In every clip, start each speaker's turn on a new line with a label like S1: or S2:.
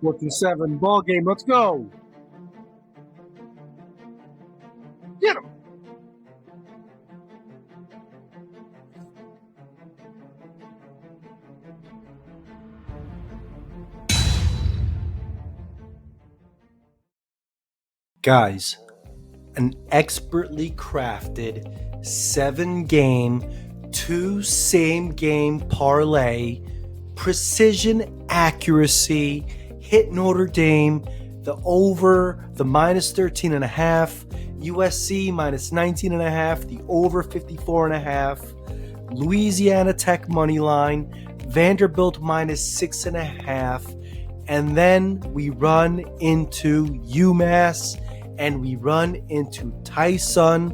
S1: Fourth and 7, ball game. Let's go. Get him.
S2: Guys, an expertly crafted 7-game, 2 same-game parlay, precision accuracy, hit Notre Dame, the over, the minus 13.5, USC minus 19.5, the over 54.5, Louisiana Tech money line, Vanderbilt minus 6.5, and then we run into UMass and we run into Tyson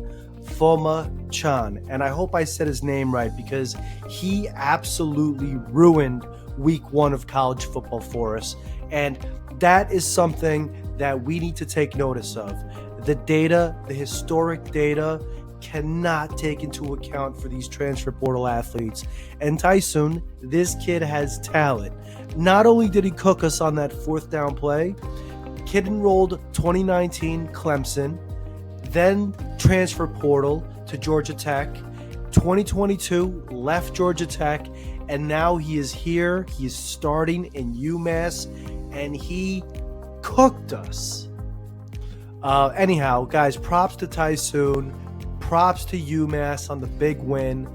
S2: Foma-Chan. And I hope I said his name right because he absolutely ruined week 1 of college football for us. And that is something that we need to take notice of. The data, the historic data, cannot take into account for these transfer portal athletes. And Tyson, this kid has talent. Not only did he cook us on that 4th down play, kid enrolled 2019 Clemson, then transfer portal to Georgia Tech, 2022 left Georgia Tech, and now he is here. He is starting in UMass, and he cooked us. Anyhow, guys, props to Tyson, props to UMass on the big win.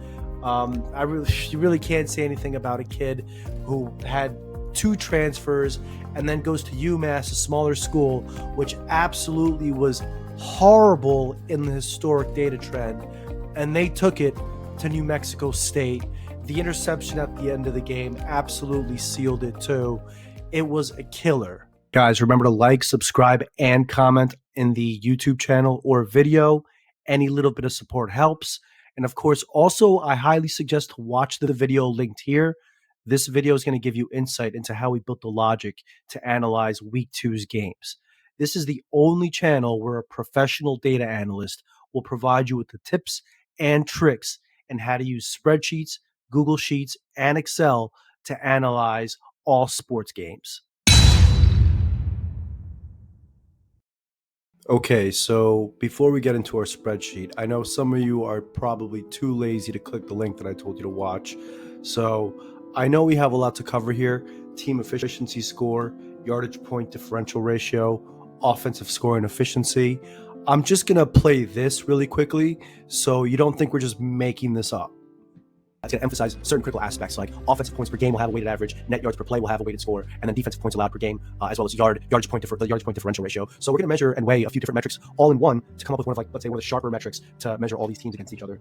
S2: You really can't say anything about a kid who had 2 transfers and then goes to UMass, a smaller school, which absolutely was horrible in the historic data trend. And they took it to New Mexico State. The interception at the end of the game absolutely sealed it too. It was a killer. Guys, remember to like, subscribe, and comment in the YouTube channel or video. Any little bit of support helps. And of course, also, I highly suggest to watch the video linked here. This video is going to give you insight into how we built the logic to analyze week 2's games. This is the only channel where a professional data analyst will provide you with the tips and tricks and how to use spreadsheets, Google Sheets, and Excel to analyze all sports games. Okay, so before we get into our spreadsheet, I know some of you are probably too lazy to click the link that I told you to watch. So I know we have a lot to cover here: team efficiency score, yardage point differential ratio, offensive scoring efficiency. I'm just going to play this really quickly so you don't think we're just making this up. It's going to emphasize certain critical aspects like offensive points per game will have a weighted average, net yards per play will have a weighted score, and then defensive points allowed per game, as well as the yardage point differential ratio. So we're going to measure and weigh a few different metrics all in one to come up with one of, let's say, one of the sharper metrics to measure all these teams against each other.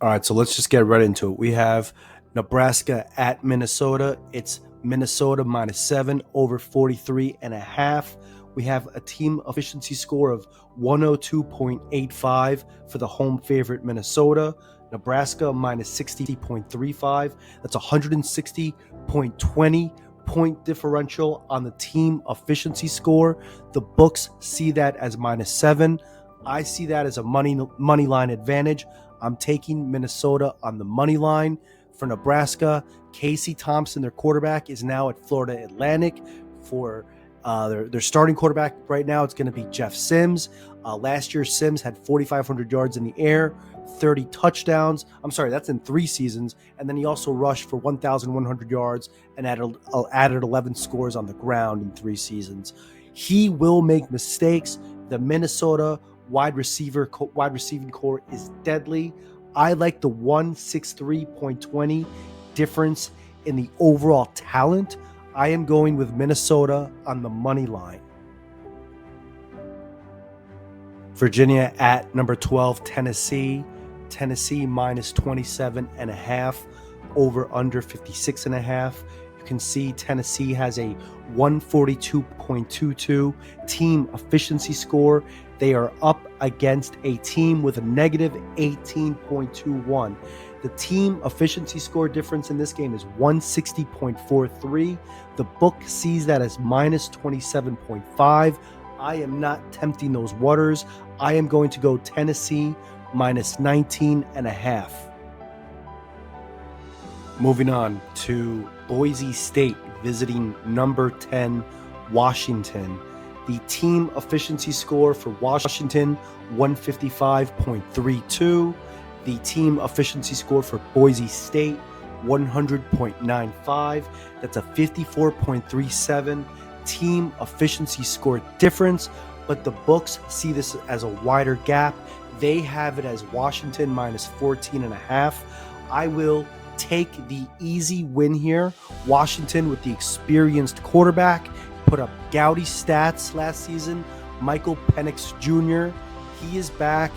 S2: All right, so let's just get right into it. We have Nebraska at Minnesota. It's Minnesota minus 7 over 43.5. We have a team efficiency score of 102.85 for the home favorite Minnesota. Nebraska minus 60.35. That's 160.20 point differential on the team efficiency score. The books see that as minus 7. I see that as a money line advantage. I'm taking Minnesota on the money line. For Nebraska, Casey Thompson, their quarterback, is now at Florida Atlantic. For their starting quarterback right now, it's going to be Jeff Sims. Last year, Sims had 4,500 yards in the air, 30 touchdowns. I'm sorry, that's in 3 seasons. And then he also rushed for 1,100 yards and added 11 scores on the ground in 3 seasons. He will make mistakes. The Minnesota wide receiving core is deadly. I like the 163.20 difference in the overall talent. I am going with Minnesota on the money line. Virginia at number 12, Tennessee. Tennessee minus 27.5, over under 56.5. You can see Tennessee has a 142.22 team efficiency score. They are up against a team with a negative 18.21. The team efficiency score difference in this game is 160.43. The book sees that as minus 27.5. I am not tempting those waters. I am going to go Tennessee minus 19.5. Moving on to Boise State visiting number 10 Washington. The team efficiency score for Washington, 155.32. The team efficiency score for Boise State, 100.95. That's a 54.37 team efficiency score difference, but the books see this as a wider gap. They have it as Washington minus 14.5. I will take the easy win here. Washington with the experienced quarterback put up gaudy stats last season. Michael Penix Jr., he is back.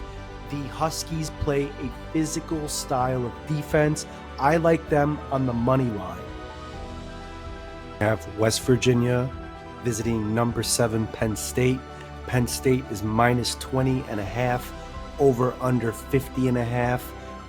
S2: The Huskies play a physical style of defense. I like them on the money line. We have West Virginia visiting number 7 Penn State. Penn State is minus 20.5, over under 50.5.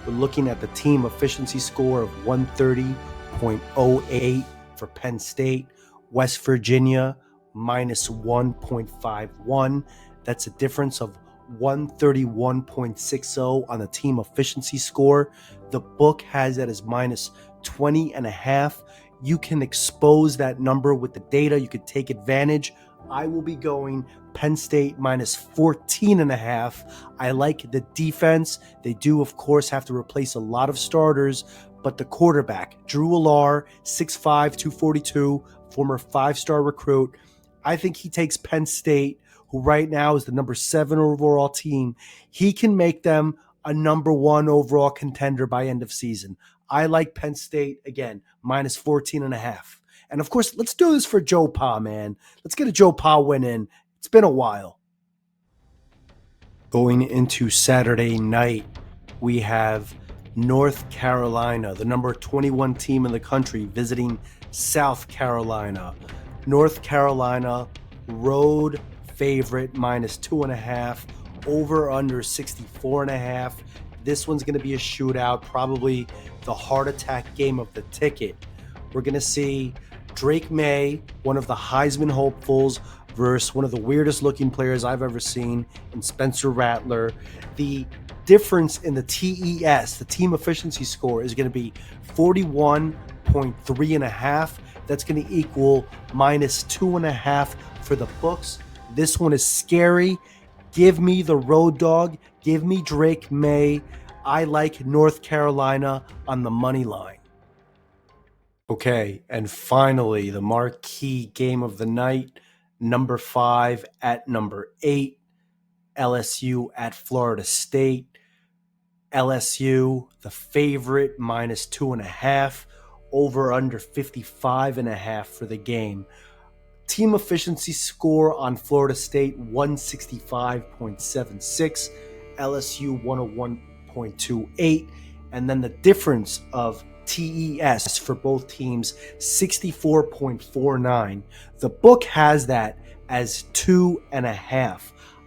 S2: We're looking at the team efficiency score of 130.08 for Penn State. West Virginia minus 1.51. That's a difference of 131.60 on the team efficiency score. The book has it as minus 20.5. You can expose that number with the data. You could take advantage. I will be going Penn State minus 14.5. I like the defense. They do, of course, have to replace a lot of starters, but the quarterback, Drew Allar, 6'5", 242, former 5-star recruit, I think he takes Penn State, who right now is the number 7 overall team. He can make them a number 1 overall contender by end of season. I like Penn State, again, minus 14.5. And of course, let's do this for Joe Pa, man. Let's get a Joe Pa win in. It's been a while. Going into Saturday night, we have North Carolina, the number 21 team in the country, visiting South Carolina. North Carolina, road favorite, minus 2.5, over under 64.5. This one's going to be a shootout, probably the heart attack game of the ticket. We're going to see Drake May, one of the Heisman hopefuls, versus one of the weirdest looking players I've ever seen in Spencer Rattler. The difference in the TES, the team efficiency score, is going to be 41.3.5. That's going to equal minus 2.5 for the books. This one is scary. Give me the road dog. Give me Drake May. I like North Carolina on the money line. Okay, and finally, the marquee game of the night, number 5 at number 8, LSU at Florida State. LSU, the favorite, minus 2.5, over under 55.5 for the game. Team efficiency score on Florida State, 165.76, LSU 101.28, and then the difference of TES for both teams, 64.49. The book has that as 2.5.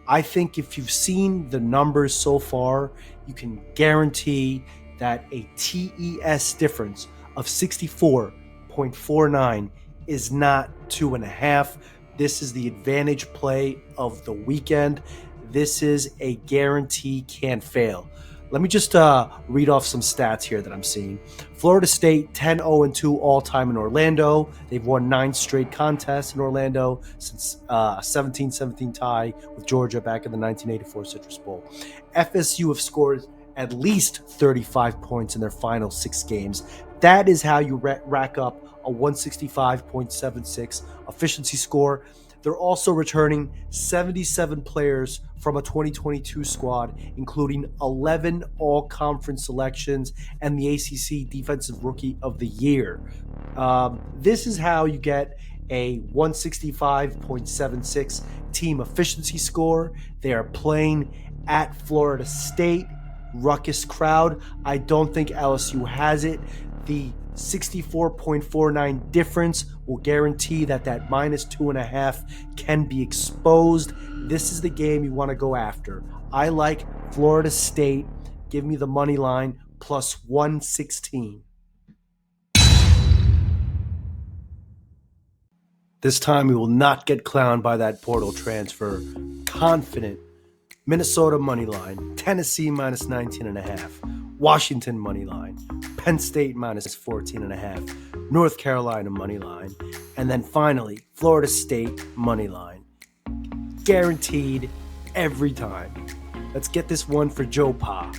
S2: I think if you've seen the numbers so far, you can guarantee that a TES difference of 64.49 is not 2.5. This is the advantage play of the weekend. This is a guarantee, can't fail. Let me just read off some stats here that I'm seeing. Florida State, 10-0-2 all-time in Orlando. They've won 9 straight contests in Orlando since a 17-17 tie with Georgia back in the 1984 Citrus Bowl. FSU have scored at least 35 points in their final 6 games. That is how you rack up a 165.76 efficiency score. They're also returning 77 players from a 2022 squad, including 11 all-conference selections and the ACC Defensive Rookie of the Year. This is how you get a 165.76 team efficiency score. They are playing at Florida State. Ruckus crowd. I don't think LSU has it. The 64.49 difference will guarantee that minus 2.5 can be exposed. This is the game you want to go after. I like Florida State. Give me the money line plus 116. This time we will not get clowned by that portal transfer. Confident. Minnesota money line. Tennessee minus 19.5. Washington money line, Penn State minus 14.5, North Carolina money line, and then finally Florida State money line. Guaranteed every time. Let's get this one for Joe Pa.